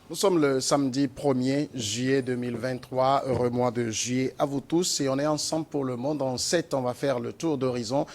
Nous sommes le samedi 1er juillet 2023, heureux mois de juillet à vous tous et on est ensemble pour le monde. En 7, on va faire le tour d'horizon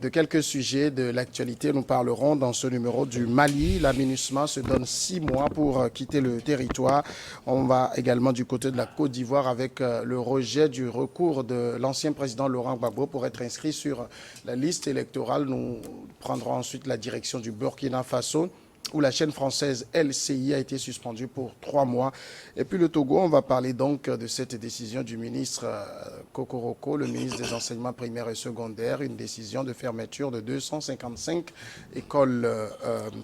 de quelques sujets de l'actualité. Nous parlerons dans ce numéro du Mali. La MINUSMA se donne 6 mois pour quitter le territoire. On va également du côté de la Côte d'Ivoire avec le rejet du recours de l'ancien président Laurent Gbagbo pour être inscrit sur la liste électorale. Nous prendrons ensuite la direction du Burkina Faso, où la chaîne française LCI a été suspendue pour 3 mois. Et puis le Togo, on va parler donc de cette décision du ministre Kokoroko, le ministre des Enseignements primaires et secondaires, une décision de fermeture de 255 écoles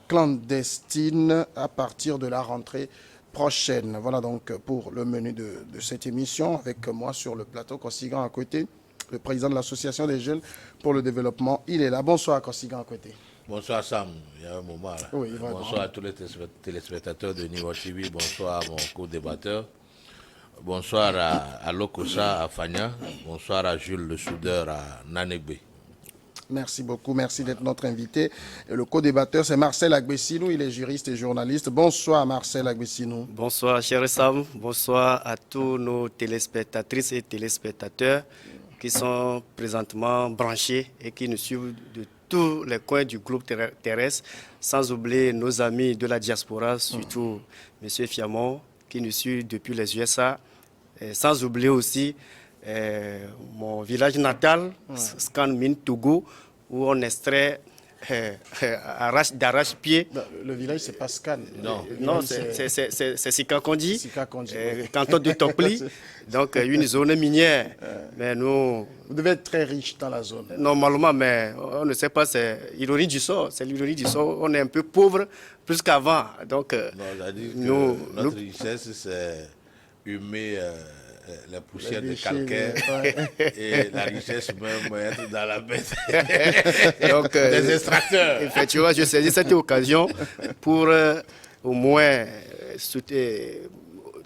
clandestines à partir de la rentrée prochaine. Voilà donc pour le menu de cette émission. Avec moi sur le plateau, Kosigan à côté, le président de l'Association des jeunes pour le développement. Il est là. Bonsoir Kosigan à côté. Bonsoir Sam, il y a un moment là. Oui, bonsoir à tous les téléspectateurs de Niveau TV, bonsoir à mon co-débatteur, bonsoir à Lokosa, à Fania, bonsoir à Jules le soudeur à Nanegbe. Merci beaucoup, merci d'être notre invité. Et le co-débatteur, c'est Marcel Agbessinou, il est juriste et journaliste. Bonsoir Marcel Agbessinou. Bonsoir cher Sam, bonsoir à tous nos téléspectatrices et téléspectateurs qui sont présentement branchés et qui nous suivent de tous les coins du globe terrestre, sans oublier nos amis de la diaspora, surtout M. Fiamon, qui nous suit depuis les USA, et sans oublier aussi mon village natal, Scanmin Togo, où on extrait d'arrache-pied. Le village, c'est pas Scan. Non, c'est Sikakondi, Sikakondi. canton de Topli, donc une zone minière. Mais nous... Vous devez être très riche dans la zone. Normalement, mais on ne sait pas, c'est l'ironie du sort. C'est l'ironie du sort. On est un peu pauvre plus qu'avant. Donc, notre richesse, c'est humer la poussière de calcaire et la richesse même être dans la bête. Donc, des extracteurs. Effectivement, je saisis cette occasion pour au moins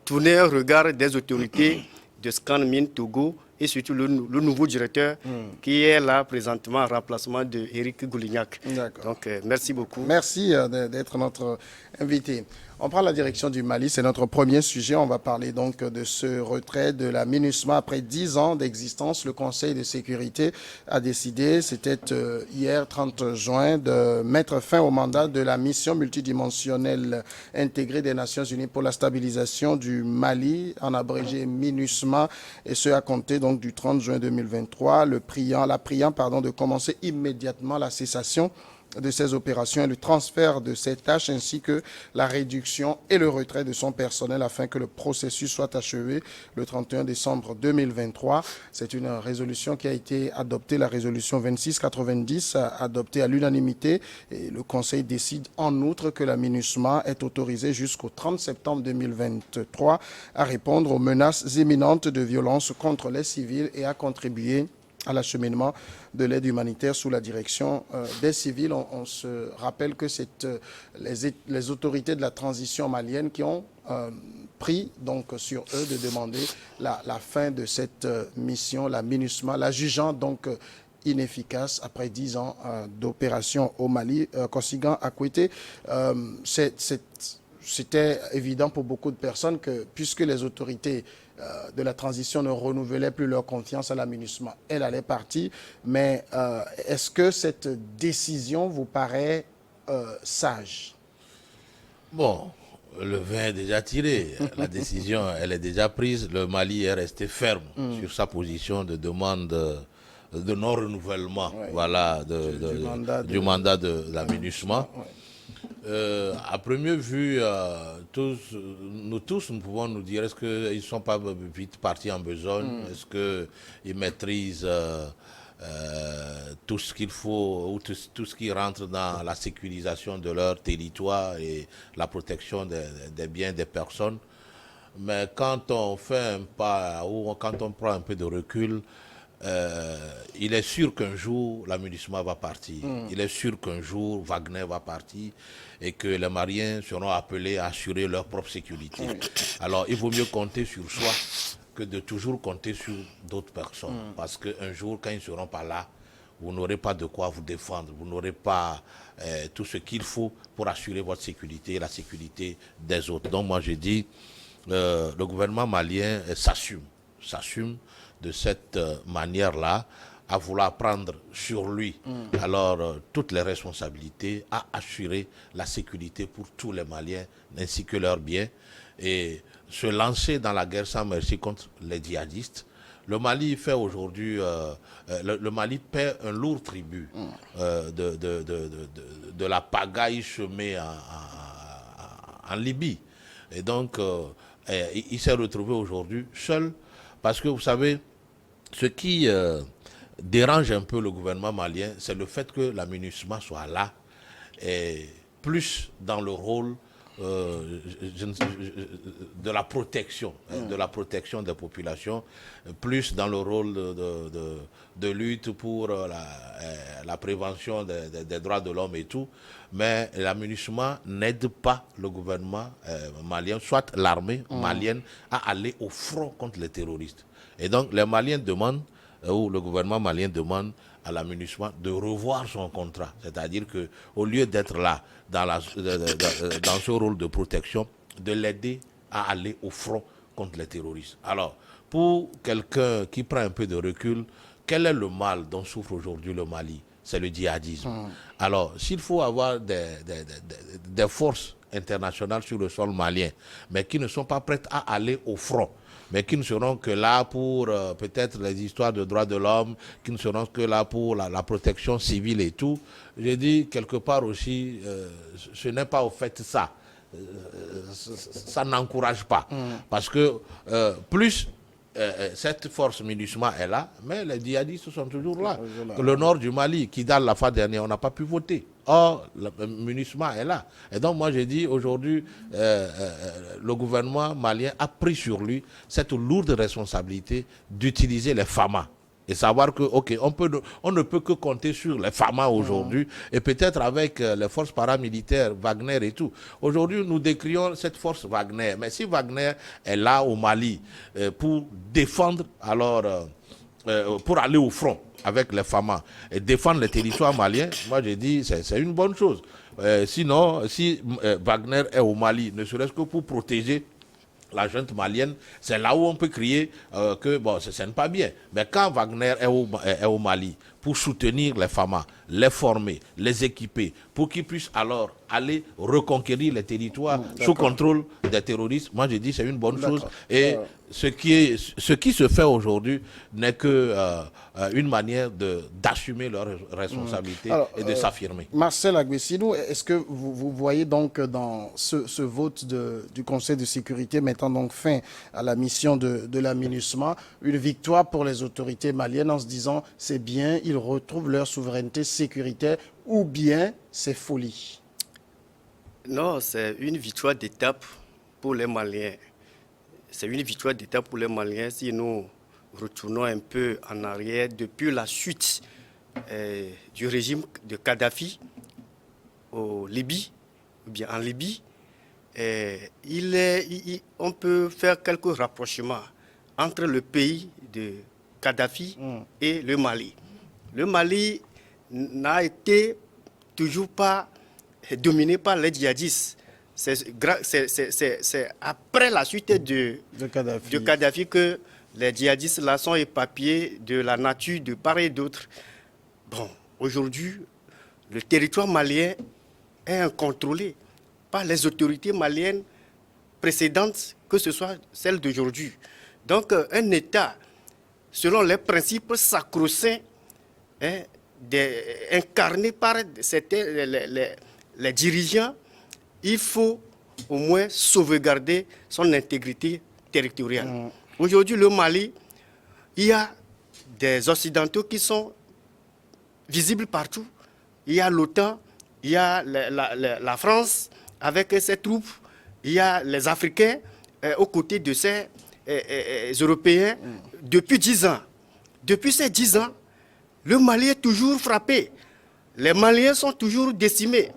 tourner un regard des autorités de Scanmin Togo et surtout le nouveau directeur qui est là présentement en remplacement de Éric Goulignac. Donc, merci beaucoup. Merci d'être notre invité. On prend la direction du Mali, c'est notre premier sujet. On va parler donc de ce retrait de la MINUSMA. Après 10 ans d'existence, le Conseil de sécurité a décidé, c'était hier 30 juin, de mettre fin au mandat de la mission multidimensionnelle intégrée des Nations Unies pour la stabilisation du Mali, en abrégé MINUSMA, et ce à compter donc du 30 juin 2023, la priant de commencer immédiatement la cessation de ces opérations et le transfert de ces tâches ainsi que la réduction et le retrait de son personnel afin que le processus soit achevé le 31 décembre 2023. C'est une résolution qui a été adoptée, la résolution 2690, adoptée à l'unanimité, et le Conseil décide en outre que la MINUSMA est autorisée jusqu'au 30 septembre 2023 à répondre aux menaces imminentes de violence contre les civils et à contribuer à l'acheminement de l'aide humanitaire sous la direction des civils. On se rappelle que c'est les autorités de la transition malienne qui ont pris donc sur eux de demander la fin de cette mission, la MINUSMA, la jugeant donc inefficace après 10 ans d'opération au Mali. Kosigan Akwete, c'était évident pour beaucoup de personnes que puisque les autorités de la transition ne renouvelaient plus leur confiance à la MINUSMA, elle allait partir. Mais est-ce que cette décision vous paraît sage? Bon, le vin est déjà tiré. La décision, elle est déjà prise. Le Mali est resté ferme sur sa position de demande de non-renouvellement du mandat de la MINUSMA. À première vue, nous pouvons nous dire, est-ce qu'ils ne sont pas vite partis en besogne? Est-ce qu'ils maîtrisent tout ce qu'il faut, ou tout ce qui rentre dans la sécurisation de leur territoire et la protection des biens des personnes? Mais quand on fait un pas, ou quand on prend un peu de recul, il est sûr qu'un jour la MINUSMA va partir. Il est sûr qu'un jour Wagner va partir et que les Maliens seront appelés à assurer leur propre sécurité. Alors il vaut mieux compter sur soi que de toujours compter sur d'autres personnes. Parce qu'un jour, quand ils ne seront pas là, vous n'aurez pas de quoi vous défendre, vous n'aurez pas tout ce qu'il faut pour assurer votre sécurité et la sécurité des autres. Donc moi je dis, le gouvernement malien s'assume de cette manière-là, à vouloir prendre sur lui alors toutes les responsabilités, à assurer la sécurité pour tous les Maliens ainsi que leurs biens et se lancer dans la guerre sans merci contre les djihadistes. Le Mali fait aujourd'hui, le Mali paie un lourd tribut de la pagaille semée en Libye. Et donc, il s'est retrouvé aujourd'hui seul parce que vous savez, ce qui dérange un peu le gouvernement malien, c'est le fait que la MINUSMA soit là, et plus dans le rôle de la protection, de la protection des populations, plus dans le rôle de lutte pour la prévention des droits de l'homme et tout. Mais la MINUSMA n'aide pas le gouvernement malien, soit l'armée malienne, à aller au front contre les terroristes. Et donc les Maliens demandent, ou le gouvernement malien demande à la MINUSMA de revoir son contrat. C'est-à-dire qu'au lieu d'être là, dans ce rôle de protection, de l'aider à aller au front contre les terroristes. Alors, pour quelqu'un qui prend un peu de recul, quel est le mal dont souffre aujourd'hui le Mali? C'est le djihadisme. Alors, s'il faut avoir des forces internationales sur le sol malien, mais qui ne sont pas prêtes à aller au front, mais qui ne seront que là pour peut-être les histoires de droits de l'homme, qui ne seront que là pour la protection civile et tout. J'ai dit quelque part aussi, ce n'est pas au fait ça. Ça n'encourage pas. Parce que plus cette force MINUSMA est là, mais les djihadistes sont toujours là. Le nord du Mali, Kidal, la fois dernière, on n'a pas pu voter. Or, le MINUSMA est là. Et donc, moi, j'ai dit, aujourd'hui, le gouvernement malien a pris sur lui cette lourde responsabilité d'utiliser les FAMA. Et savoir que, ok, on ne peut que compter sur les FAMA aujourd'hui, et peut-être avec les forces paramilitaires, Wagner et tout. Aujourd'hui, nous décrions cette force Wagner. Mais si Wagner est là au Mali pour défendre, alors, pour aller au front avec les FAMA et défendre les territoires maliens, moi j'ai dit c'est une bonne chose. Sinon, si Wagner est au Mali, ne serait-ce que pour protéger la junte malienne, c'est là où on peut crier que bon, ce n'est pas bien. Mais quand Wagner est au Mali, pour soutenir les FAMA, les former, les équiper, pour qu'ils puissent alors aller reconquérir les territoires sous contrôle des terroristes, moi j'ai dit c'est une bonne chose. Et ce qui se fait aujourd'hui n'est que une manière d'assumer leurs responsabilités et de s'affirmer. Marcel Agbessinou, est-ce que vous voyez donc dans ce vote du Conseil de sécurité mettant donc fin à la mission de la MINUSMA une victoire pour les autorités maliennes en se disant c'est bien, ils retrouvent leur souveraineté sécuritaire, ou bien c'est folie? Non, c'est une victoire d'étape pour les Maliens. C'est une victoire d'étape pour les Maliens si nous retournons un peu en arrière depuis la chute du régime de Kadhafi en Libye. On peut faire quelques rapprochements entre le pays de Kadhafi et le Mali. Le Mali n'a été toujours pas dominé par les djihadistes. C'est après la suite de Kadhafi que les djihadistes là sont éparpillés de la nature de part et d'autre. Bon, aujourd'hui, le territoire malien est incontrôlé par les autorités maliennes précédentes, que ce soit celles d'aujourd'hui. Donc, un État, selon les principes sacro-saints, incarnés par les dirigeants, il faut au moins sauvegarder son intégrité territoriale. Aujourd'hui, le Mali, il y a des Occidentaux qui sont visibles partout. Il y a l'OTAN, il y a la France avec ses troupes, il y a les Africains aux côtés de ces Européens depuis 10 ans. Depuis ces 10 ans, le Mali est toujours frappé. Les Maliens sont toujours décimés.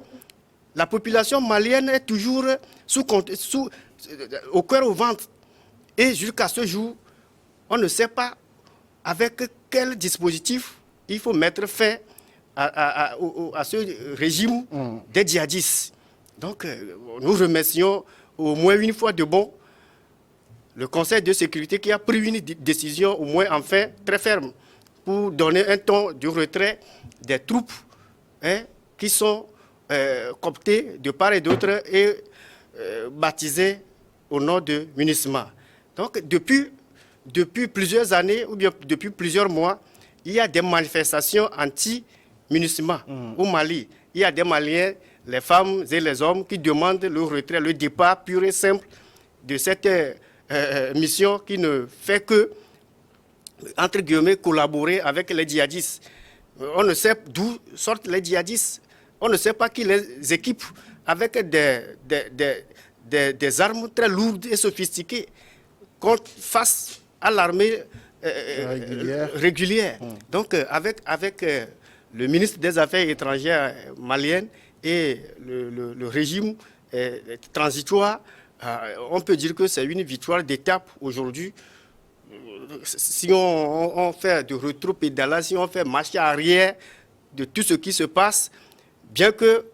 La population malienne est toujours au cœur au ventre. Et jusqu'à ce jour, on ne sait pas avec quel dispositif il faut mettre fin à ce régime des djihadistes. Donc, nous remercions au moins une fois de bon le Conseil de sécurité qui a pris une décision, au moins enfin, très ferme, pour donner un ton de retrait des troupes qui sont cooptées de part et d'autre et baptisées au nom de MINUSMA. Donc, depuis plusieurs années ou bien depuis plusieurs mois, il y a des manifestations anti-MINUSMA au Mali. Il y a des Maliens, les femmes et les hommes qui demandent le retrait, le départ pur et simple de cette mission qui ne fait que, entre guillemets, collaborer avec les djihadistes. On ne sait d'où sortent les djihadistes. On ne sait pas qui les équipe avec des armes très lourdes et sophistiquées face à l'armée régulière. Donc, avec le ministre des Affaires étrangères malien et le régime transitoire, on peut dire que c'est une victoire d'étape aujourd'hui. Si on fait de rétropédalage, si on fait marche arrière de tout ce qui se passe, bien que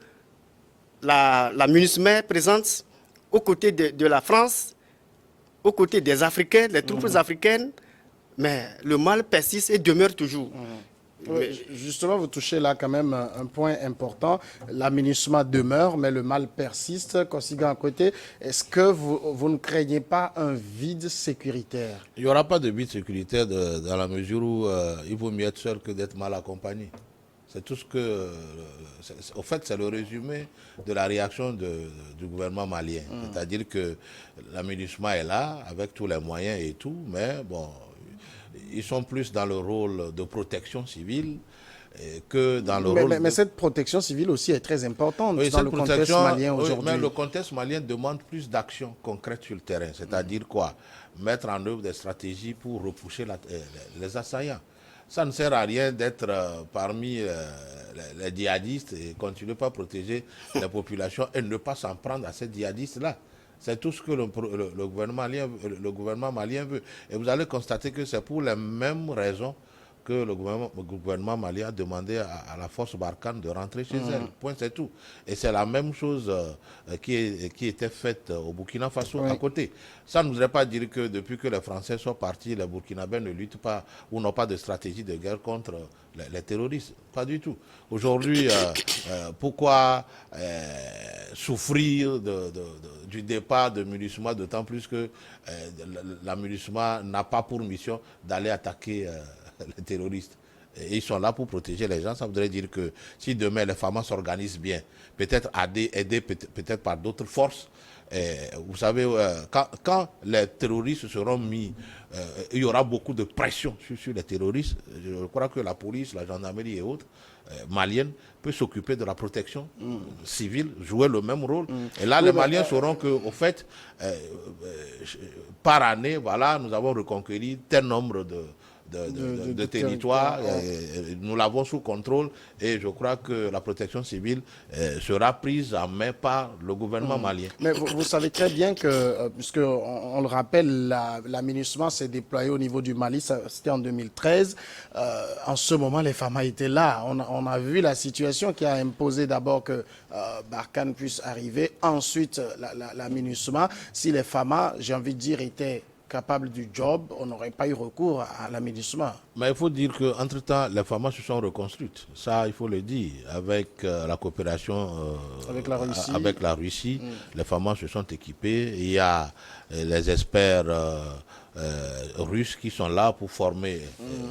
la MINUSMA est présente aux côtés de la France, aux côtés des Africains, les troupes africaines, mais le mal persiste et demeure toujours. Oui, justement, vous touchez là quand même un point important. La MINUSMA demeure, mais le mal persiste. Kosiga à côté, est-ce que vous ne craignez pas un vide sécuritaire? Il n'y aura pas de vide sécuritaire dans la mesure où il vaut mieux être seul que d'être mal accompagné. C'est tout ce que... au fait, c'est le résumé de la réaction du gouvernement malien. C'est-à-dire que la MINUSMA est là, avec tous les moyens et tout, mais bon... Ils sont plus dans le rôle de protection civile que dans le rôle... Mais cette protection civile aussi est très importante dans le contexte malien aujourd'hui. Mais le contexte malien demande plus d'actions concrètes sur le terrain. C'est-à-dire quoi? Mettre en œuvre des stratégies pour repousser les assaillants. Ça ne sert à rien d'être parmi les djihadistes et continuer pas à protéger les populations et ne pas s'en prendre à ces djihadistes-là. C'est tout ce que le gouvernement malien veut. Et vous allez constater que c'est pour les mêmes raisons que le gouvernement malien a demandé à la force Barkhane de rentrer chez elle. Point, c'est tout. Et c'est la même chose qui était faite au Burkina Faso à côté. Ça ne voudrait pas dire que depuis que les Français sont partis, les Burkinabés ne luttent pas ou n'ont pas de stratégie de guerre contre les terroristes. Pas du tout. Aujourd'hui, pourquoi souffrir du départ de MINUSMA, d'autant plus que la MINUSMA n'a pas pour mission d'aller attaquer les terroristes. Et ils sont là pour protéger les gens. Ça voudrait dire que si demain les FAMA s'organisent bien, peut-être aidés peut-être par d'autres forces, vous savez, quand les terroristes seront mis, il y aura beaucoup de pression sur les terroristes. Je crois que la police, la gendarmerie et autres maliennes peut s'occuper de la protection civile, jouer le même rôle. Et là, les Maliens sauront qu'au fait, par année, voilà, nous avons reconquéri tel nombre de territoires, nous l'avons sous contrôle et je crois que la protection civile sera prise en main par le gouvernement malien. Mais vous savez très bien que, puisque on le rappelle, la MINUSMA s'est déployée au niveau du Mali, c'était en 2013. En ce moment, les FAMA étaient là. On a vu la situation qui a imposé d'abord que Barkhane puisse arriver, ensuite la MINUSMA. Si les FAMA, j'ai envie de dire, étaient capable du job, on n'aurait pas eu recours à la MINUSMA. Mais il faut dire qu'entre-temps, les FAMA se sont reconstruites. Ça, il faut le dire. Avec la coopération avec la Russie, les FAMA se sont équipés. Il y a les experts russes qui sont là pour former,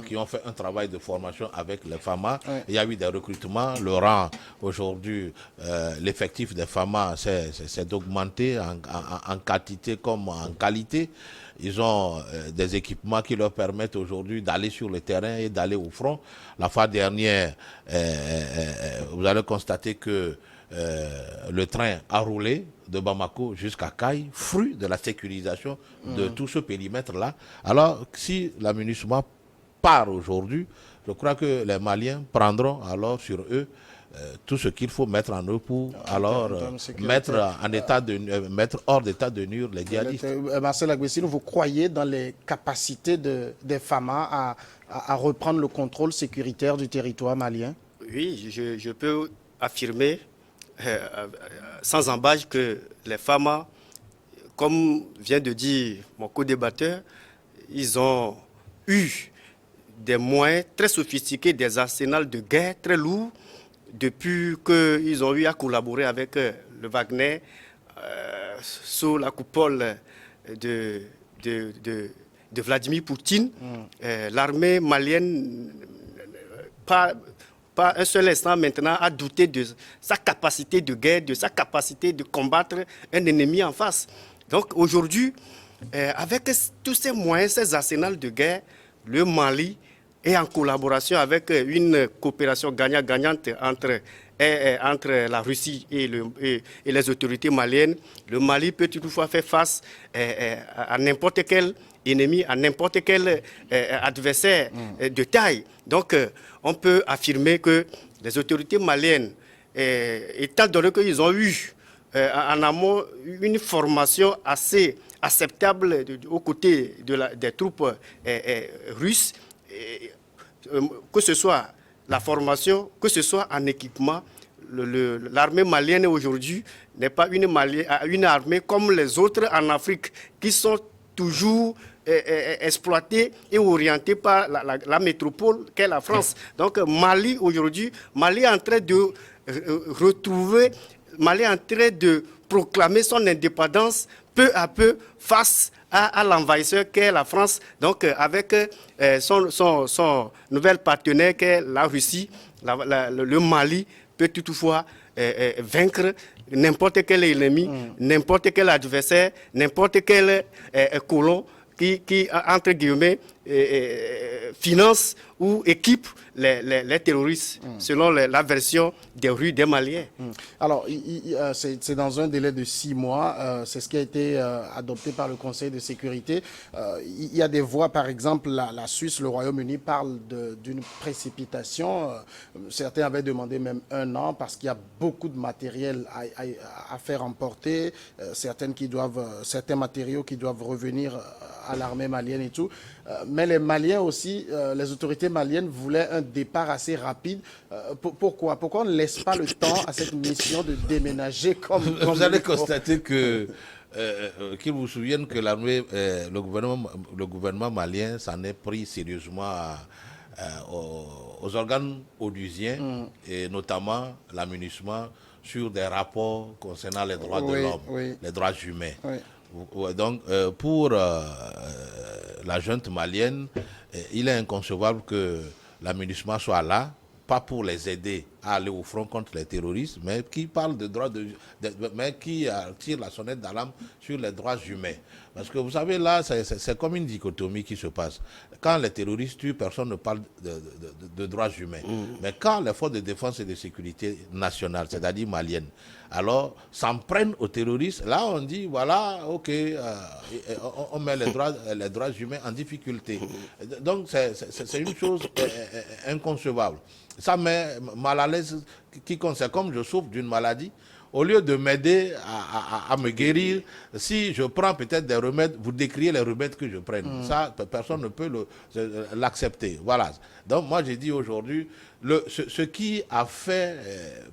qui ont fait un travail de formation avec les FAMA. Il y a eu des recrutements. Le rang, aujourd'hui, l'effectif des FAMA s'est augmenté en quantité comme en qualité. Ils ont des équipements qui leur permettent aujourd'hui d'aller sur le terrain et d'aller au front. La fois dernière, vous allez constater que le train a roulé de Bamako jusqu'à Kaï, fruit de la sécurisation de tout ce périmètre-là. Alors, si la MINUSMA part aujourd'hui, je crois que les Maliens prendront alors sur eux tout ce qu'il faut mettre en œuvre pour alors mettre hors d'état de nuire les djihadistes. Marcel Agbessino, vous croyez dans les capacités des FAMA à reprendre le contrôle sécuritaire du territoire malien? Oui, je peux affirmer sans embâche que les FAMA, comme vient de dire mon co-débatteur, ils ont eu des moyens très sophistiqués, des arsenals de guerre très lourds, depuis qu'ils ont eu à collaborer avec le Wagner sous la coupole de Vladimir Poutine. L'armée malienne, pas un seul instant maintenant, a douté de sa capacité de guerre, de sa capacité de combattre un ennemi en face. Donc aujourd'hui, avec tous ces moyens, ces arsenals de guerre, le Mali est en collaboration avec une coopération gagnant-gagnante entre la Russie et les autorités maliennes. Le Mali peut toutefois faire face à n'importe quel ennemi, à n'importe quel adversaire de taille. Donc, on peut affirmer que les autorités maliennes, étant donné qu'ils ont eu en amont une formation assez acceptable aux côtés des troupes russes, que ce soit la formation, que ce soit en équipement, l'armée malienne aujourd'hui n'est pas une armée comme les autres en Afrique qui sont toujours exploitées et orientées par la métropole qu'est la France. Donc Mali aujourd'hui, Mali est en train de retrouver, Mali est en train de proclamer son indépendance peu à peu face à l'envahisseur qu'est la France, donc avec son nouvel partenaire qu'est la Russie, le Mali peut toutefois vaincre n'importe quel ennemi, n'importe quel adversaire, n'importe quel colon qui entre guillemets, finance ou équipe les terroristes, selon la version des rues des Maliens. Alors, c'est dans un délai de 6 mois, c'est ce qui a été adopté par le Conseil de sécurité. Il y a des voix, par exemple, la Suisse, le Royaume-Uni parlent d'une précipitation. Certains avaient demandé même 1 an parce qu'il y a beaucoup de matériel à faire emporter, certains matériaux qui doivent revenir à l'armée malienne et tout. Mais les Maliens aussi, les autorités maliennes voulaient un départ assez rapide. Pourquoi on ne laisse pas le temps à cette mission de déménager comme vous allez constater que qu'il vous souvienne que l'armée, le gouvernement malien s'en est pris sérieusement aux organes onusiens et notamment l'amunissement sur des rapports concernant les droits de l'homme, les droits humains. Donc, pour la junte malienne, il est inconcevable que l'amunissement soit là, pas pour les aider à aller au front contre les terroristes, mais qui parle de droits mais qui tire la sonnette d'alarme sur les droits humains. Parce que vous savez, là, c'est comme une dichotomie qui se passe. Quand les terroristes tuent, personne ne parle de droits humains. Mais quand les forces de défense et de sécurité nationales, c'est-à-dire maliennes, alors s'en prennent aux terroristes, là on dit, voilà, ok, on met les droits humains en difficulté. Donc c'est une chose inconcevable. Ça met mal à l'aise quiconque. C'est comme je souffre d'une maladie. Au lieu de m'aider à me guérir, si je prends peut-être des remèdes, vous décriez les remèdes que je prenne. Ça, personne ne peut l'accepter. Voilà. Donc moi, j'ai dit aujourd'hui, ce qui a fait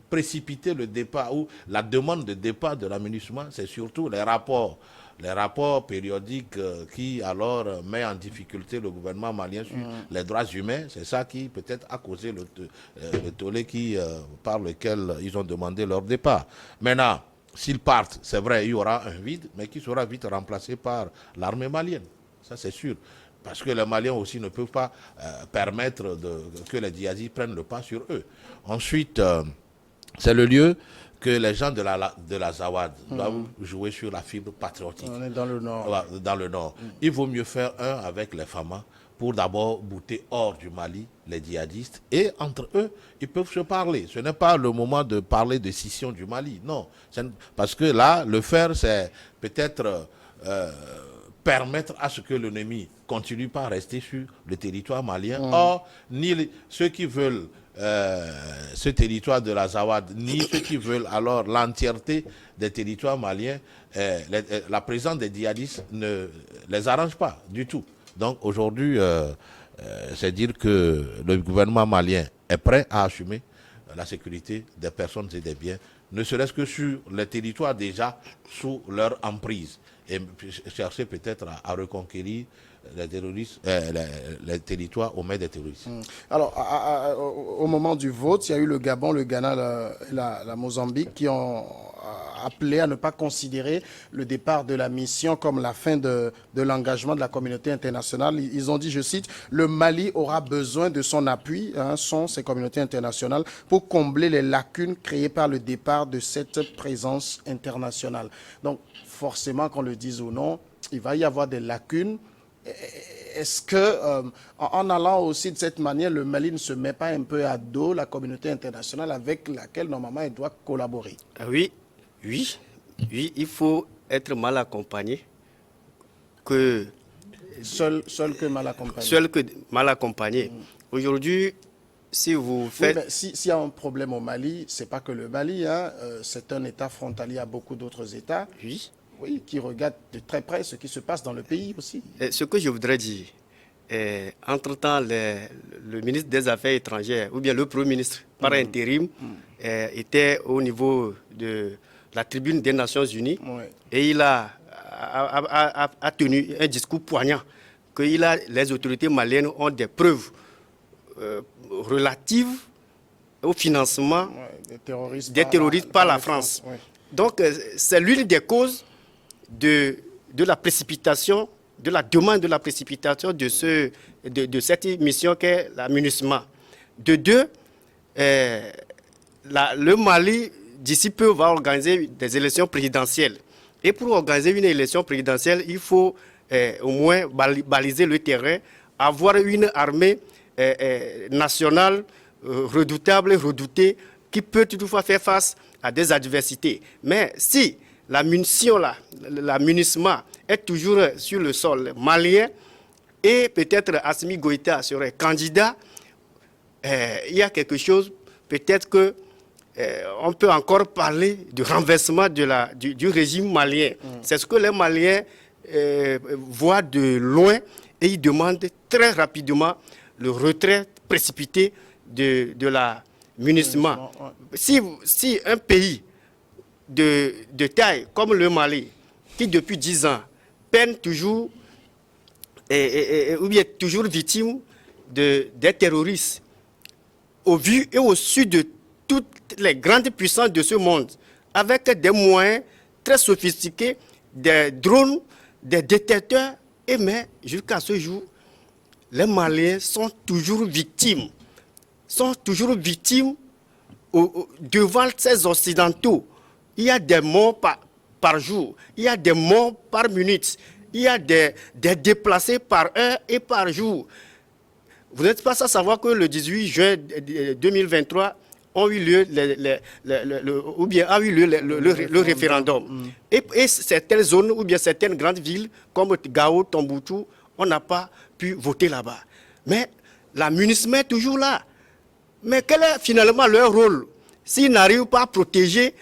précipiter le départ ou la demande de départ de l'amunissement, c'est surtout les rapports périodiques qui alors met en difficulté le gouvernement malien sur les droits humains. C'est ça qui peut-être a causé le tollé par lequel ils ont demandé leur départ. Maintenant, s'ils partent, c'est vrai, il y aura un vide, mais qui sera vite remplacé par l'armée malienne. Ça, c'est sûr. Parce que les Maliens aussi ne peuvent pas permettre que les djihadistes prennent le pas sur eux. Ensuite, c'est le lieu que les gens de la Zawad doivent jouer sur la fibre patriotique. On est dans le Nord. Dans le Nord. Il vaut mieux faire un avec les FAMA pour d'abord bouter hors du Mali les djihadistes et entre eux, ils peuvent se parler. Ce n'est pas le moment de parler de scission du Mali, non. Parce que là, le faire, c'est peut-être permettre à ce que l'ennemi continue pas à rester sur le territoire malien. Or, ni ceux qui veulent ce territoire de la Zawad, ni ceux qui veulent alors l'entièreté des territoires maliens, la présence des djihadistes ne les arrange pas du tout. Donc aujourd'hui, c'est dire que le gouvernement malien est prêt à assumer la sécurité des personnes et des biens, ne serait-ce que sur les territoires déjà sous leur emprise, et chercher peut-être à reconquérir les terroristes, les territoires aux mains des terroristes. Alors, au moment du vote, il y a eu le Gabon, le Ghana, la Mozambique qui ont appelé à ne pas considérer le départ de la mission comme la fin de l'engagement de la communauté internationale. Ils ont dit, je cite, le Mali aura besoin de son appui, ces communautés internationales, pour combler les lacunes créées par le départ de cette présence internationale. Donc, forcément, qu'on le dise ou non, il va y avoir des lacunes. Est-ce que, en allant aussi de cette manière, le Mali ne se met pas un peu à dos la communauté internationale avec laquelle, normalement, il doit collaborer? Oui, il faut être mal accompagné. Seul que mal accompagné. Seul que mal accompagné. Aujourd'hui, si vous faites... Oui, s'il y a un problème au Mali, ce n'est pas que le Mali, c'est un État frontalier à beaucoup d'autres États. Oui, qui regardent de très près ce qui se passe dans le pays aussi. Ce que je voudrais dire, entre-temps, le ministre des Affaires étrangères, ou bien le Premier ministre, par intérim, était au niveau de la tribune des Nations Unies, et il a tenu un discours poignant, que les autorités maliennes ont des preuves relatives au financement des terroristes par la France. Donc, c'est l'une des causes de la précipitation, de la demande de la précipitation de cette mission qu'est la MINUSMA. De deux, le Mali, d'ici peu, va organiser des élections présidentielles. Et pour organiser une élection présidentielle, il faut au moins baliser le terrain, avoir une armée nationale redoutable, redoutée, qui peut toutefois faire face à des adversités. Mais si la munition, la MINUSMA, est toujours sur le sol malien et peut-être Assimi Goïta serait candidat, il y a quelque chose, peut-être que on peut encore parler du renversement du régime malien. C'est ce que les Maliens voient de loin et ils demandent très rapidement le retrait précipité de la MINUSMA. Si un pays de taille comme le Mali, qui depuis 10 ans peine toujours, ou bien toujours victime des terroristes, au vu et au su de toutes les grandes puissances de ce monde, avec des moyens très sophistiqués, des drones, des détecteurs, mais jusqu'à ce jour, les Maliens sont toujours victimes devant ces Occidentaux. Il y a des morts par jour, il y a des morts par minute, il y a des déplacés par heure et par jour. Vous n'êtes pas sans savoir que le 18 juin 2023 ont eu lieu le référendum. Et certaines zones ou bien certaines grandes villes comme Gao, Tombouctou, on n'a pas pu voter là-bas. Mais la MINUSMA est toujours là. Mais quel est finalement leur rôle s'ils n'arrivent pas à protéger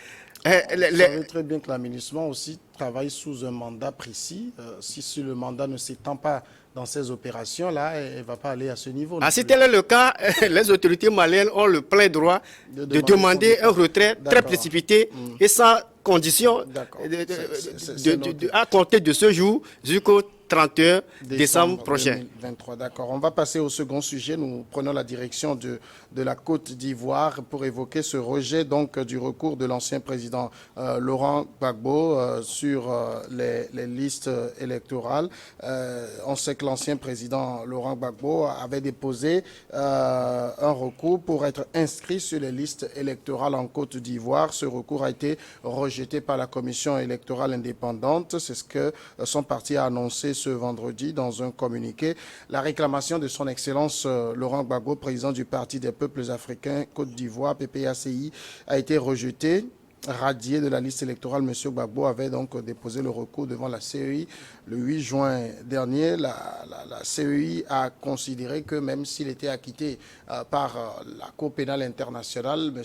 Vous savez très bien que la MINUSMA aussi travaille sous un mandat précis. Si le mandat ne s'étend pas dans ces opérations-là, elle ne va pas aller à ce niveau. Si tel est le cas, les autorités maliennes ont le plein droit de demander un retrait très précipité et sans condition à compter de ce jour jusqu'au 31 décembre prochain. 2023, d'accord. On va passer au second sujet. Nous prenons la direction de la Côte d'Ivoire pour évoquer ce rejet donc, du recours de l'ancien président Laurent Gbagbo sur les listes électorales. On sait que l'ancien président Laurent Gbagbo avait déposé un recours pour être inscrit sur les listes électorales en Côte d'Ivoire. Ce recours a été rejeté par la commission électorale indépendante. C'est ce que son parti a annoncé ce vendredi dans un communiqué. La réclamation de son Excellence Laurent Gbagbo, président du Parti des peuples africains Côte d'Ivoire, PPACI, a été rejetée. radié de la liste électorale, M. Gbagbo avait donc déposé le recours devant la CEI le 8 juin dernier. La CEI a considéré que même s'il était acquitté par la Cour pénale internationale, M.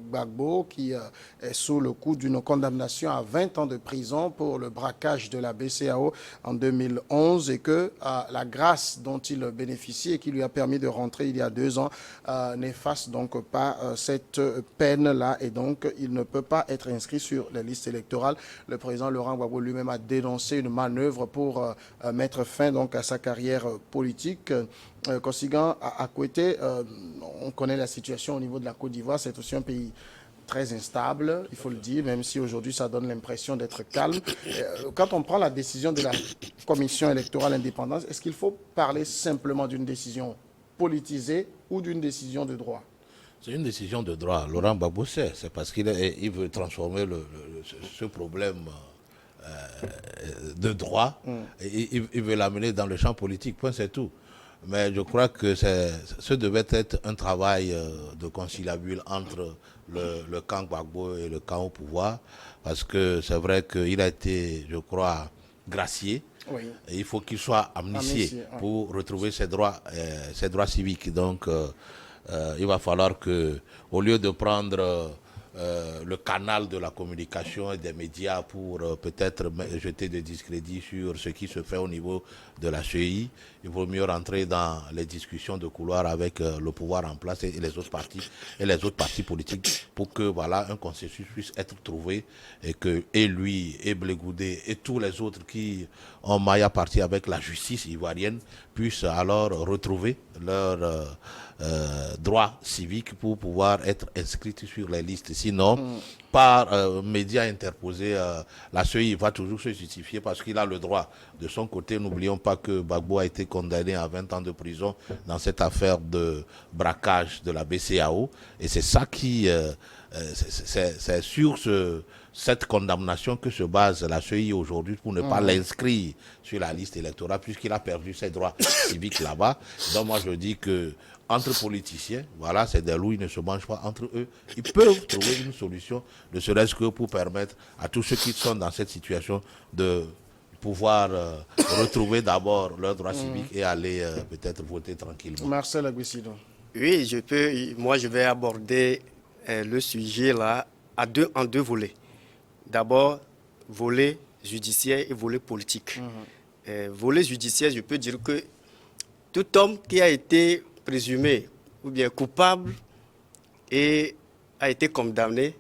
Gbagbo, qui est sous le coup d'une condamnation à 20 ans de prison pour le braquage de la BCAO en 2011 et que la grâce dont il bénéficie et qui lui a permis de rentrer il y a 2 ans n'efface donc pas cette peine-là et donc il ne peut pas être inscrit sur les listes électorales. Le président Laurent Gbagbo lui-même a dénoncé une manœuvre pour mettre fin donc à sa carrière politique. Kosigan Akouete, on connaît la situation au niveau de la Côte d'Ivoire, c'est aussi un pays très instable, il faut le dire, même si aujourd'hui ça donne l'impression d'être calme. Quand on prend la décision de la commission électorale indépendante, est-ce qu'il faut parler simplement d'une décision politisée ou d'une décision de droit? C'est une décision de droit. Laurent Gbagbo sait, c'est parce qu'il veut transformer ce problème de droit, et il veut l'amener dans le champ politique, point, c'est tout. Mais je crois que ce devait être un travail de conciliabule entre le camp Gbagbo et le camp au pouvoir, parce que c'est vrai qu'il a été, je crois, gracié. Oui. Et il faut qu'il soit amnistié pour retrouver ses droits civiques. Donc, il va falloir que, au lieu de prendre le canal de la communication et des médias pour peut-être jeter des discrédits sur ce qui se fait au niveau de la CEI, il vaut mieux rentrer dans les discussions de couloir avec le pouvoir en place et les autres partis politiques pour que voilà un consensus puisse être trouvé et que lui et Blegoudé et tous les autres qui ont maille à partie avec la justice ivoirienne puissent alors retrouver leur droit civique pour pouvoir être inscrits sur les listes. Sinon, par médias interposés, la CEI va toujours se justifier parce qu'il a le droit. De son côté, n'oublions pas que Gbagbo a été condamné à 20 ans de prison dans cette affaire de braquage de la BCAO. Et c'est ça qui... c'est sur cette condamnation que se base la CEI aujourd'hui pour ne pas l'inscrire sur la liste électorale puisqu'il a perdu ses droits civiques là-bas. Donc moi je dis que entre politiciens, voilà, c'est des loups, ils ne se mangent pas entre eux. Ils peuvent trouver une solution, ne serait-ce que pour permettre à tous ceux qui sont dans cette situation de pouvoir retrouver d'abord leurs droits civiques et aller peut-être voter tranquillement. Marcel Aguissido. Oui, je vais aborder le sujet là en deux volets. D'abord, volet judiciaire et volet politique. Volet judiciaire, je peux dire que tout homme qui a été présumé ou bien coupable et a été condamné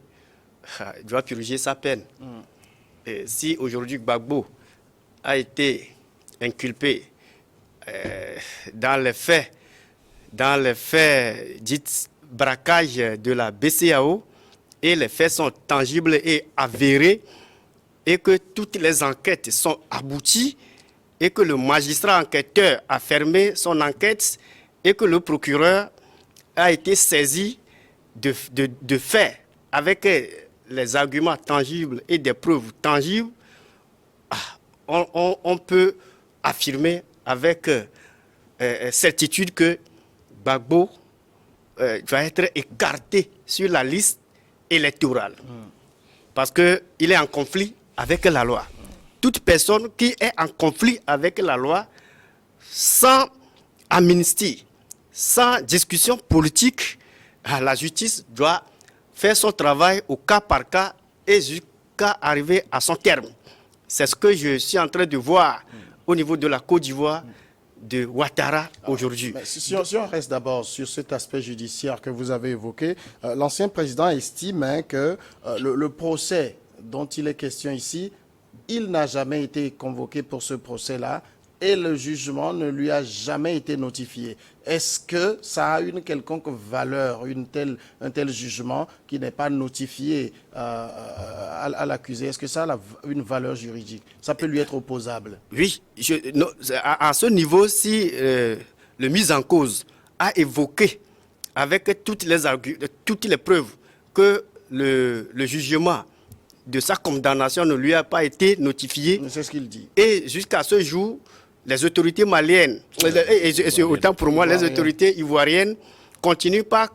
doit purger sa peine. Et si aujourd'hui Gbagbo a été inculpé dans les faits dits braquage de la BCAO et les faits sont tangibles et avérés et que toutes les enquêtes sont abouties et que le magistrat enquêteur a fermé son enquête et que le procureur a été saisi de faits avec les arguments tangibles et des preuves tangibles, on peut affirmer avec certitude que Gbagbo doit être écarté sur la liste électorale parce qu'il est en conflit avec la loi. Toute personne qui est en conflit avec la loi, sans amnistie, sans discussion politique, la justice doit faire son travail au cas par cas et jusqu'à arriver à son terme. C'est ce que je suis en train de voir au niveau de la Côte d'Ivoire, de Ouattara aujourd'hui. Si on reste d'abord sur cet aspect judiciaire que vous avez évoqué, l'ancien président estime que le procès dont il est question ici, il n'a jamais été convoqué pour ce procès-là et le jugement ne lui a jamais été notifié. Est-ce que ça a une quelconque valeur, un tel jugement qui n'est pas notifié à l'accusé? Est-ce que ça a une valeur juridique? Ça peut lui être opposable? Oui, à ce niveau, si le mis en cause a évoqué avec toutes les preuves que le jugement de sa condamnation ne lui a pas été notifié. C'est ce qu'il dit. Et jusqu'à ce jour, les autorités maliennes, et autant pour moi, les autorités ivoiriennes continuent par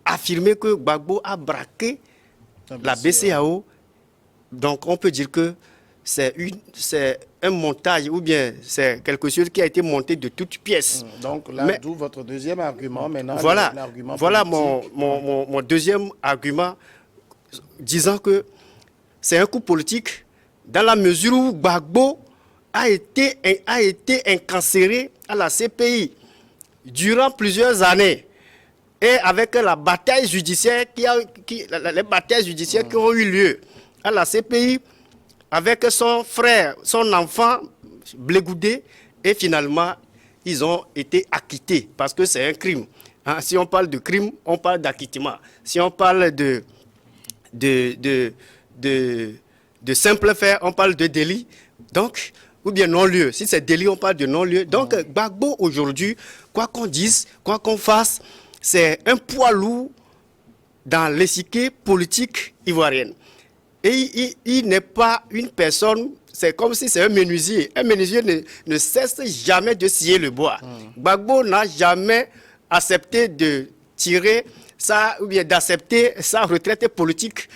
affirmer que Gbagbo a braqué La BCEAO, donc on peut dire que c'est un montage ou bien c'est quelque chose qui a été monté de toutes pièces. Donc là, d'où votre deuxième argument. Maintenant, voilà, l'argument voilà politique. mon deuxième argument, disant que c'est un coup politique dans la mesure où Gbagbo a été incarcéré à la CPI durant plusieurs années. Et avec la bataille judiciaire les batailles judiciaires qui ont eu lieu à la CPI, avec son frère, son enfant Blegoudé, et finalement, ils ont été acquittés parce que c'est un crime. Hein, si on parle de crime, on parle d'acquittement. Si on parle de simple fait, on parle de délit. Donc, ou bien non-lieu. Si c'est délit, on parle de non-lieu. Donc, Gbagbo, aujourd'hui, quoi qu'on dise, quoi qu'on fasse, c'est un poids lourd dans l'échiquier politique ivoirienne. Et il n'est pas une personne, c'est comme si c'est un menuisier. Un menuisier ne cesse jamais de scier le bois. Gbagbo n'a jamais accepté de tirer ou bien d'accepter sa retraite politique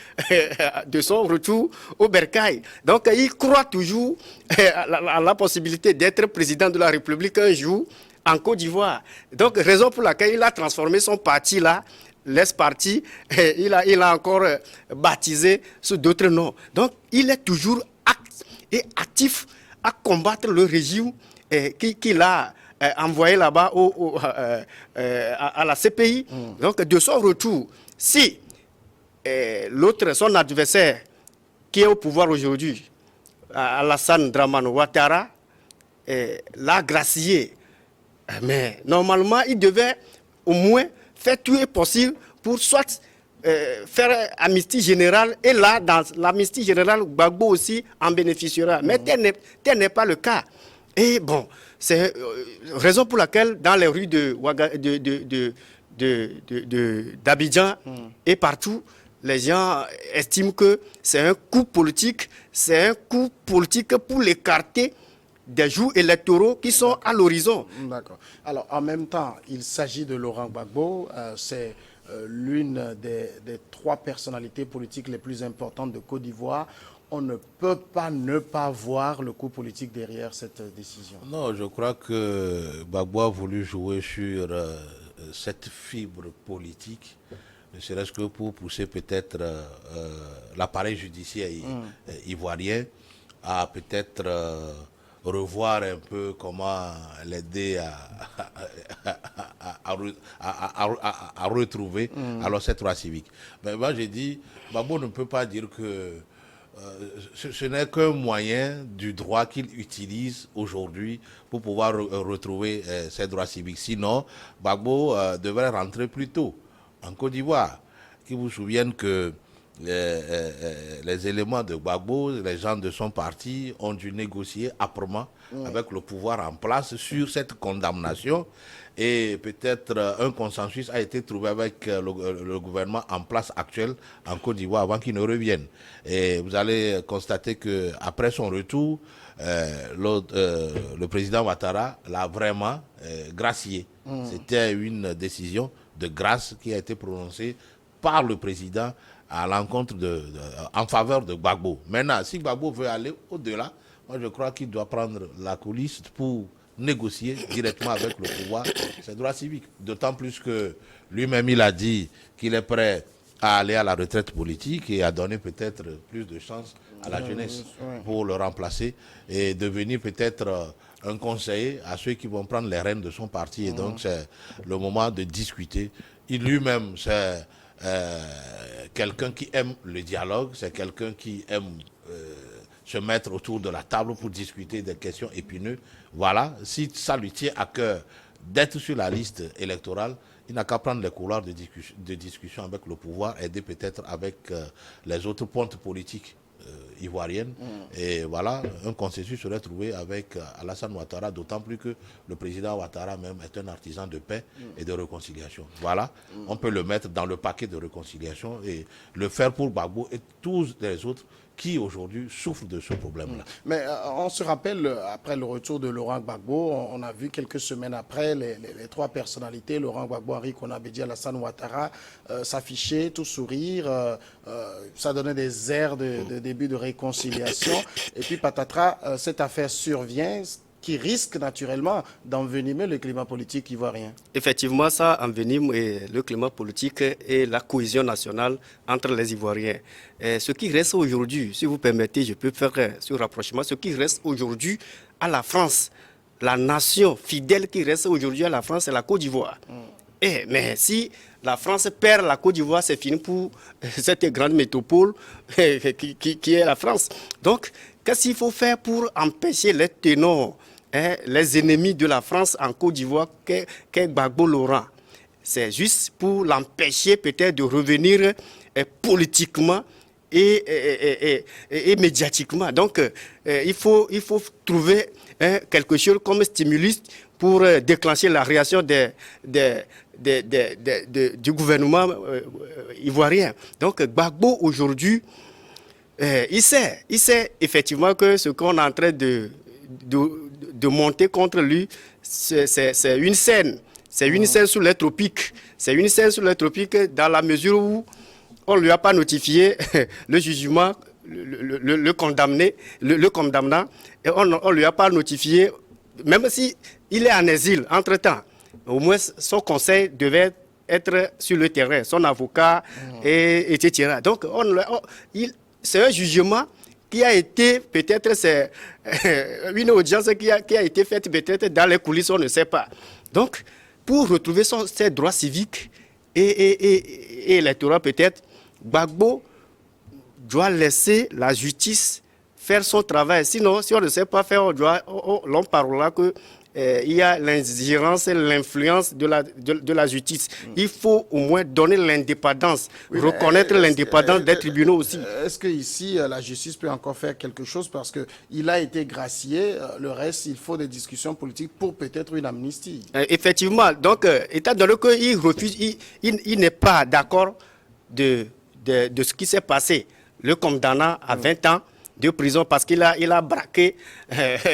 de son retour au bercail. Donc il croit toujours à la possibilité d'être président de la République un jour en Côte d'Ivoire. Donc raison pour laquelle il a transformé son parti là, l'Est-Parti, il a encore baptisé sous d'autres noms. Donc il est toujours actif à combattre le régime qu'il a envoyé là-bas à la CPI. Donc, de son retour, si l'autre, son adversaire, qui est au pouvoir aujourd'hui, Alassane Dramane Ouattara, l'a gracié, mais normalement, il devait au moins faire tout est possible pour soit faire amnistie générale, et là, dans l'amnistie générale, Gbagbo aussi en bénéficiera. Mais tel n'est pas le cas. Et bon, c'est raison pour laquelle dans les rues d'Abidjan et partout, les gens estiment que c'est un coup politique, pour l'écarter des jours électoraux qui sont à l'horizon. D'accord. Alors, en même temps, il s'agit de Laurent Gbagbo, c'est l'une des trois personnalités politiques les plus importantes de Côte d'Ivoire. On ne peut pas ne pas voir le coup politique derrière cette décision. Non, je crois que Gbagbo a voulu jouer sur cette fibre politique, ne serait-ce que pour pousser peut-être l'appareil judiciaire ivoirien à peut-être revoir un peu comment l'aider à retrouver alors cette droit civique. Mais moi j'ai dit, Gbagbo ne peut pas dire que ce n'est qu'un moyen du droit qu'il utilise aujourd'hui pour pouvoir retrouver ses droits civiques. Sinon, Gbagbo devrait rentrer plus tôt en Côte d'Ivoire. Qui vous souviennent que les éléments de Gbagbo, les gens de son parti ont dû négocier âprement avec le pouvoir en place sur cette condamnation, et peut-être un consensus a été trouvé avec le gouvernement en place actuel en Côte d'Ivoire avant qu'il ne revienne. Et vous allez constater qu'après son retour, le président Ouattara l'a vraiment gracié. C'était une décision de grâce qui a été prononcée par le président à l'encontre en faveur de Gbagbo. Maintenant, si Gbagbo veut aller au-delà, moi je crois qu'il doit prendre la coulisse pour négocier directement avec le pouvoir ses droits civiques. D'autant plus que lui-même il a dit qu'il est prêt à aller à la retraite politique et à donner peut-être plus de chance à la jeunesse pour le remplacer et devenir peut-être un conseiller à ceux qui vont prendre les rênes de son parti. Et donc c'est le moment de discuter. Il lui-même, c'est quelqu'un qui aime le dialogue, c'est quelqu'un qui aime se mettre autour de la table pour discuter des questions épineuses. Voilà, si ça lui tient à cœur d'être sur la liste électorale, il n'a qu'à prendre les couloirs de discussion avec le pouvoir, aider peut-être avec les autres pontes politiques ivoiriennes. Et voilà, un consensus serait trouvé avec Alassane Ouattara, d'autant plus que le président Ouattara même est un artisan de paix et de réconciliation. Voilà, on peut le mettre dans le paquet de réconciliation et le faire pour Gbagbo et tous les autres qui aujourd'hui souffrent de ce problème-là. Mais on se rappelle, après le retour de Laurent Gbagbo, on a vu quelques semaines après les trois personnalités, Laurent Gbagbo, Henri Konan-Bédié, Alassane Ouattara, s'afficher, tout sourire. Ça donnait des airs de début de réconciliation. Et puis patatras, cette affaire survient, qui risque naturellement d'envenimer le climat politique ivoirien. Effectivement, ça envenime le climat politique et la cohésion nationale entre les Ivoiriens. Et ce qui reste aujourd'hui, si vous permettez, je peux faire ce rapprochement, ce qui reste aujourd'hui à la France, la nation fidèle qui reste aujourd'hui à la France, c'est la Côte d'Ivoire. Mais si la France perd la Côte d'Ivoire, c'est fini pour cette grande métropole qui est la France. Donc, qu'est-ce qu'il faut faire pour empêcher les ténors, les ennemis de la France en Côte d'Ivoire, qu'est Gbagbo Laurent? C'est juste pour l'empêcher peut-être de revenir politiquement et médiatiquement. Donc, il faut trouver quelque chose comme stimulus pour déclencher la réaction du gouvernement ivoirien. Donc, Gbagbo aujourd'hui, il sait effectivement que ce qu'on est en train de monter contre lui, c'est une scène. C'est une scène sous les tropiques. C'est une scène sous les tropiques dans la mesure où on ne lui a pas notifié le jugement, le condamnant, et on ne lui a pas notifié, même si il est en exil entre-temps. Au moins, son conseil devait être sur le terrain, son avocat, etc. Donc, c'est un jugement qui a été, peut-être, c'est une audience qui a été faite peut-être dans les coulisses, on ne sait pas. Donc, pour retrouver ses droits civiques et électoraux peut-être, Gbagbo doit laisser la justice faire son travail. Sinon, si on ne sait pas faire, l'on parlera que il y a l'ingérence et l'influence de la justice. Il faut au moins donner l'indépendance, reconnaître l'indépendance des tribunaux aussi. Est-ce qu'ici, la justice peut encore faire quelque chose parce qu'il a été gracié, le reste, il faut des discussions politiques pour peut-être une amnistie? Effectivement, donc, étant donné qu'il refuse, il n'est pas d'accord de ce qui s'est passé, le condamnant à 20 ans de prison parce qu'il a braqué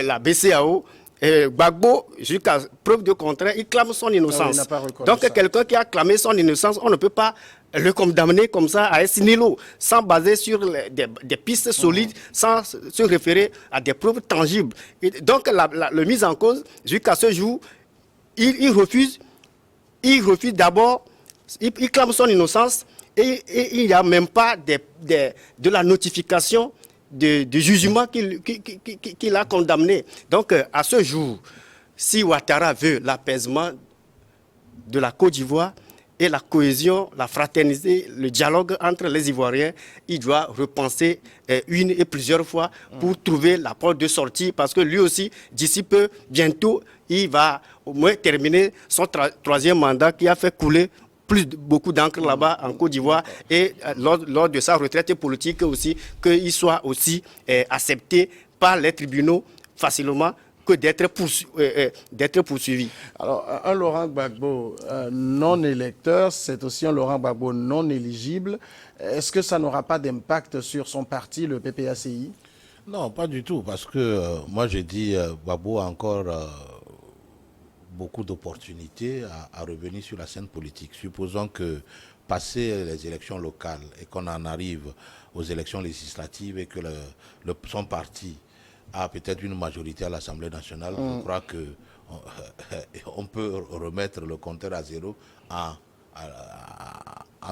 la BCAO. Gbagbo, jusqu'à preuve de contraire, il clame son innocence. Donc quelqu'un qui a clamé son innocence, on ne peut pas le condamner comme ça à Essinilo, sans baser sur des pistes solides, sans se référer à des preuves tangibles. Et donc la mise en cause, jusqu'à ce jour, il refuse d'abord, il clame son innocence et il n'y a même pas de la notification de jugement qu'il a condamné. Donc, à ce jour, si Ouattara veut l'apaisement de la Côte d'Ivoire et la cohésion, la fraternité, le dialogue entre les Ivoiriens, il doit repenser une et plusieurs fois pour trouver la porte de sortie, parce que lui aussi, d'ici peu, bientôt, il va au moins terminer son troisième mandat qui a fait couler beaucoup d'encre là-bas en Côte d'Ivoire, et lors de sa retraite politique aussi, qu'il soit aussi accepté par les tribunaux facilement que d'être poursuivi. Alors, un Laurent Gbagbo non électeur, c'est aussi un Laurent Gbagbo non éligible. Est-ce que ça n'aura pas d'impact sur son parti, le PPACI? Non, pas du tout, parce que moi j'ai dit Gbagbo a encore beaucoup d'opportunités à revenir sur la scène politique. Supposons que, passé les élections locales et qu'on en arrive aux élections législatives et que son parti a peut-être une majorité à l'Assemblée nationale, je crois qu'on peut remettre le compteur à zéro en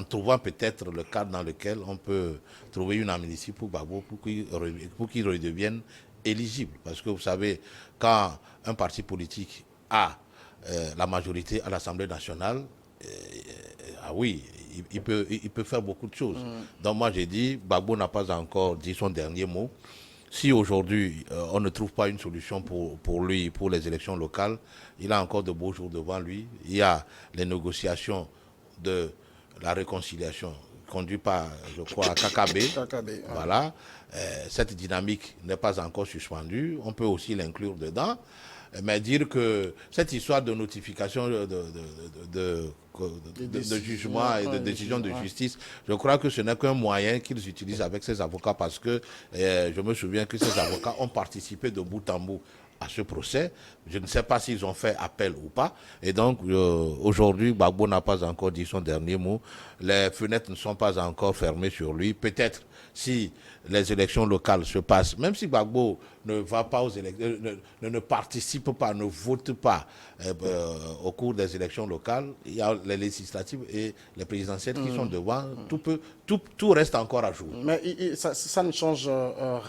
trouvant peut-être le cadre dans lequel on peut trouver une amnistie pour Gbagbo pour qu'il redevienne éligible. Parce que vous savez, quand un parti politique a la majorité à l'Assemblée nationale, oui, il peut faire beaucoup de choses. Donc moi j'ai dit, Gbagbo n'a pas encore dit son dernier mot. Si aujourd'hui on ne trouve pas une solution pour lui, pour les élections locales, il a encore de beaux jours devant lui. Il y a les négociations de la réconciliation conduites par, je crois, Kakabe. Voilà. Cette dynamique n'est pas encore suspendue. On peut aussi l'inclure dedans. Mais dire que cette histoire de notification de jugement et de décision de justice, je crois que ce n'est qu'un moyen qu'ils utilisent avec ces avocats parce que je me souviens que ces avocats ont participé de bout en bout à ce procès. Je ne sais pas s'ils ont fait appel ou pas. Et donc, aujourd'hui, Gbagbo n'a pas encore dit son dernier mot. Les fenêtres ne sont pas encore fermées sur lui. Peut-être si les élections locales se passent, même si Gbagbo ne va pas aux élections, ne participe pas, ne vote pas au cours des élections locales, il y a les législatives et les présidentielles qui sont devant. Tout reste encore à jouer. Mais ça ne change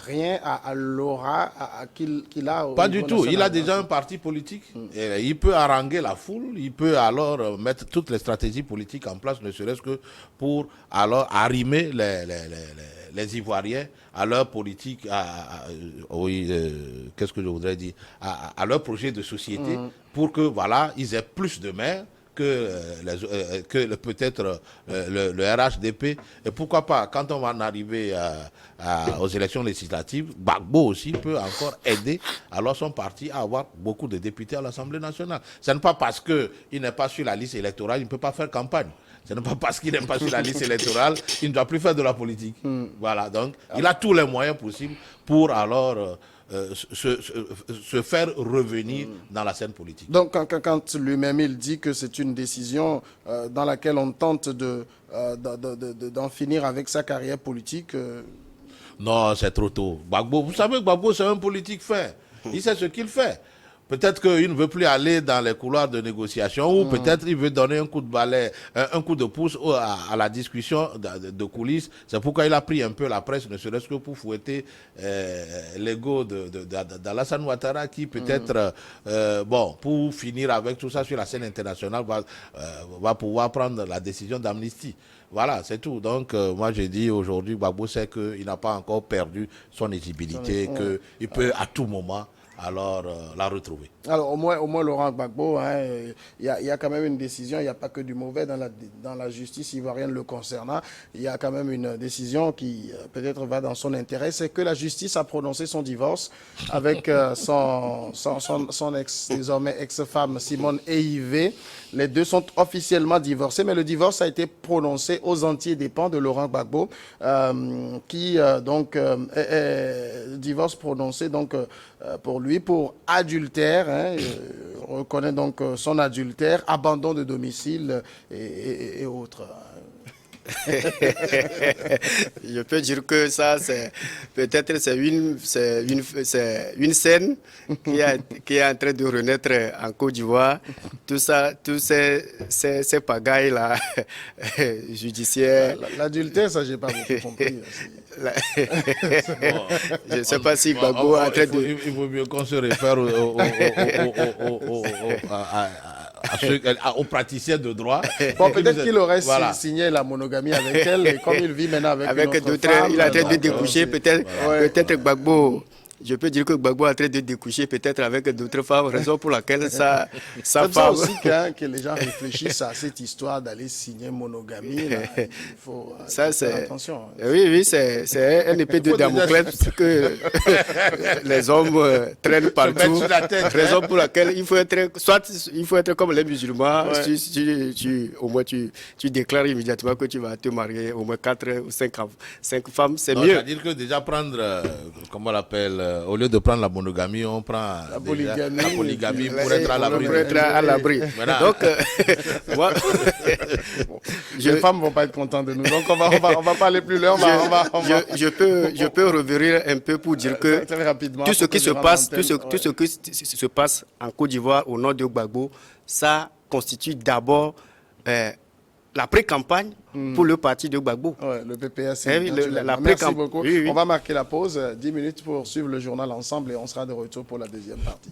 rien à l'aura qu'il a. Pas du tout. Il a déjà un parti politique. Et il peut haranguer la foule. Il peut alors mettre toutes les stratégies politiques en place, ne serait-ce que pour alors arrimer les Ivoiriens à leur politique, qu'est-ce que je voudrais dire, à leur projet de société, pour que voilà, ils aient plus de maires que peut-être le RHDP. Et pourquoi pas, quand on va en arriver aux élections législatives, Gbagbo aussi peut encore aider alors son parti à avoir beaucoup de députés à l'Assemblée nationale. Ce n'est pas parce qu'il n'est pas sur la liste électorale, il ne peut pas faire campagne. Ce n'est pas parce qu'il n'est pas sur la liste électorale qu'il ne doit plus faire de la politique. Voilà, donc il a tous les moyens possibles pour alors se faire revenir dans la scène politique. Donc quand lui-même il dit que c'est une décision dans laquelle on tente d'en finir avec sa carrière politique... Non, c'est trop tôt. Gbagbo, vous savez, Gbagbo, c'est un politique fin. Il sait ce qu'il fait. Peut-être qu'il ne veut plus aller dans les couloirs de négociation ou peut-être il veut donner un coup de balai, un coup de pouce à la discussion de coulisses. C'est pourquoi il a pris un peu la presse, ne serait-ce que pour fouetter l'ego d'Alassane Ouattara qui peut-être, pour finir avec tout ça sur la scène internationale, va pouvoir prendre la décision d'amnistie. Voilà, c'est tout. Donc, moi, j'ai dit aujourd'hui, Gbagbo sait qu'il n'a pas encore perdu son éligibilité, qu'il peut à tout moment alors la retrouver. Alors au moins Laurent Gbagbo, il y a quand même une décision, il n'y a pas que du mauvais dans la justice ivoirienne le concernant, il y a quand même une décision qui peut-être va dans son intérêt, c'est que la justice a prononcé son divorce avec son désormais ex-femme Simone Eivé. Les deux sont officiellement divorcés, mais le divorce a été prononcé aux entiers dépens de Laurent Gbagbo, qui divorce prononcé donc pour lui pour adultère. Reconnaît donc son adultère, abandon de domicile et autres. Je peux dire que ça, peut-être c'est une scène qui est en train de renaître en Côte d'Ivoire. Tout ça, tous ces pagailles-là, judiciaires. L'adultère, ça, j'ai pas beaucoup compris. Je ne sais pas si Gbagbo est en train de... Il vaut mieux qu'on se réfère aux praticiens de droit. Bon, peut-être qu'il aurait signé la monogamie avec elle, et comme il vit maintenant avec d'autres femmes, il est en train de découcher, peut-être Gbagbo. Je peux dire que Gbagbo est en train de découcher peut-être avec d'autres femmes, raison pour laquelle sa femme... C'est aussi que les gens réfléchissent à cette histoire d'aller signer monogamie. Là, il faut faire attention. Oui, c'est un épée de Damoclès que les hommes traînent partout. Raison pour laquelle il faut être comme les musulmans. Au moins tu déclares immédiatement que tu vas te marier au moins 4 ou 5 femmes, c'est mieux. C'est-à-dire que déjà prendre, comment on l'appelle, au lieu de prendre la monogamie, on prend la polygamie pour être à l'abri. Donc, moi, les femmes ne vont pas être contentes de nous. Donc, on va pas aller plus loin. Je peux revenir un peu pour dire que tout ce qui se passe en Côte d'Ivoire au nom de Gbagbo, ça constitue d'abord la pré-campagne pour le parti de Gbagbo. Ouais, le PPS. Merci beaucoup. Oui. On va marquer la pause, 10 minutes pour suivre le journal ensemble et on sera de retour pour la deuxième partie.